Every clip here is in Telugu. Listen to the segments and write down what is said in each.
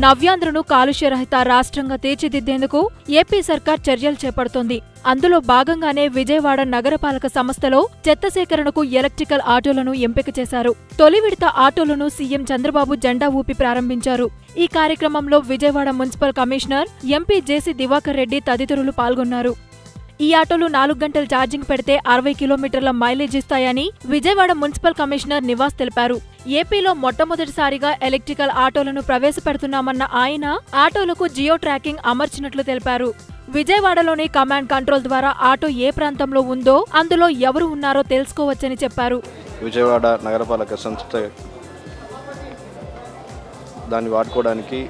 నవ్యాంధ్రను కాలుష్యరహిత రాష్ట్రంగా తీర్చిదిద్దేందుకు ఏపీ సర్కార్ చర్యలు చేపడుతోంది. అందులో భాగంగానే విజయవాడ నగరపాలక సంస్థలో చెత్త సేకరణకు ఎలక్ట్రికల్ ఆటోలను ఎంపిక చేశారు. తొలి విడత ఆటోలను సీఎం చంద్రబాబు జెండా ఊపి ప్రారంభించారు. ఈ కార్యక్రమంలో Vijayawada municipal commissioner MP JC Divakar Reddy తదితరులు పాల్గొన్నారు. ఈ ఆటోలు 4 గంటలు ఛార్జింగ్ పెడితే 60 కిలోమీటర్ల మైలేజ్ ఇస్తాయని విజయవాడ మున్సిపల్ కమిషనర్ నివాస్ తెలిపారు. ఏపీలో మొట్టమొదటిసారిగా ఎలక్ట్రికల్ ఆటోలను ప్రవేశపెడుతున్నామన్న ఆయన ఆటోలకు జియో ట్రాకింగ్ అమర్చినట్లు తెలిపారు. విజయవాడలోని కమాండ్ కంట్రోల్ ద్వారా ఆటో ఏ ప్రాంతంలో ఉందో అందులో ఎవరు ఉన్నారో తెలుసుకోవచ్చని చెప్పారు. విజయవాడ నగరపాలక సంస్థ దాన్ని వాడుకోవడానికి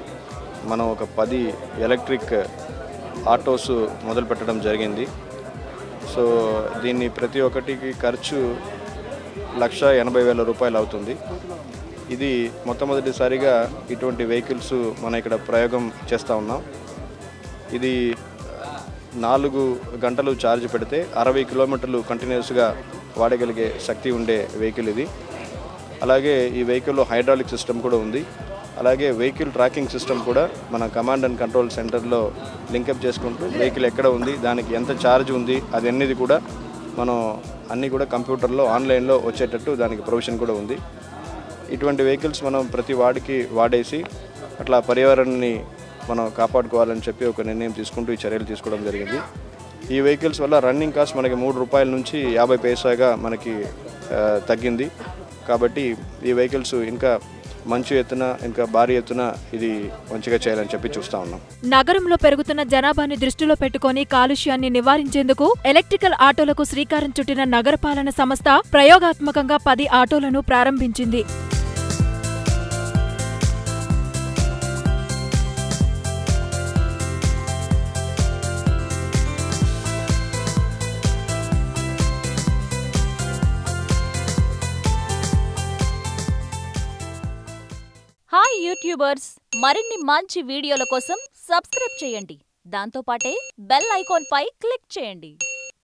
మనం ఒక 10 ఎలక్ట్రిక్ ఆటోస్ మొదలు పెట్టడం జరిగింది. సో దీన్ని ప్రతి ఒక్కటికి ఖర్చు 1,80,000 రూపాయలు అవుతుంది. ఇది మొట్టమొదటిసారిగా ఇటువంటి వెహికల్స్ మనం ఇక్కడ ప్రయోగం చేస్తూ ఉన్నాం. ఇది 4 గంటలు ఛార్జ్ పెడితే 60 కిలోమీటర్లు కంటిన్యూస్గా వాడగలిగే శక్తి ఉండే వెహికల్ ఇది. అలాగే ఈ వెహికల్లో హైడ్రాలిక్ సిస్టమ్ కూడా ఉంది. అలాగే వెహికల్ ట్రాకింగ్ సిస్టమ్ కూడా మన కమాండ్ అండ్ కంట్రోల్ సెంటర్లో లింకప్ చేసుకుంటూ వెహికల్ ఎక్కడ ఉంది, దానికి ఎంత ఛార్జ్ ఉంది, అది అన్నిది కూడా మనం అన్నీ కూడా కంప్యూటర్లో ఆన్లైన్లో వచ్చేటట్టు దానికి ప్రొవిజన్ కూడా ఉంది. ఇటువంటి వెహికల్స్ మనం ప్రతి వాడికి వాడేసి అట్లా పర్యావరణాన్ని మనం కాపాడుకోవాలని చెప్పి ఒక నిర్ణయం తీసుకుంటూ ఈ చర్యలు తీసుకోవడం జరిగింది. ఈ వెహికల్స్ వల్ల రన్నింగ్ కాస్ట్ మనకి 3 రూపాయల నుంచి 50 పైసాగా మనకి తగ్గింది. కాబట్టి ఈ వెహికల్స్ ఇంకా మంచి ఎత్తున ఇంకా భారీ ఎత్తున ఇది మంచిగా చేయాలని చెప్పి చూస్తా ఉన్నాం. నగరంలో పెరుగుతున్న జనాభాని దృష్టిలో పెట్టుకుని కాలుష్యాన్ని నివారించేందుకు ఎలక్ట్రికల్ ఆటోలకు శ్రీకారం చుట్టిన నగరపాలన సంస్థ ప్రయోగాత్మకంగా 10 ఆటోలను ప్రారంభించింది. హాయ్ యూట్యూబర్స్, మరిన్ని మంచి వీడియోల కోసం సబ్స్క్రైబ్ చేయండి. దాంతోపాటే బెల్ ఐకాన్ పై క్లిక్ చేయండి.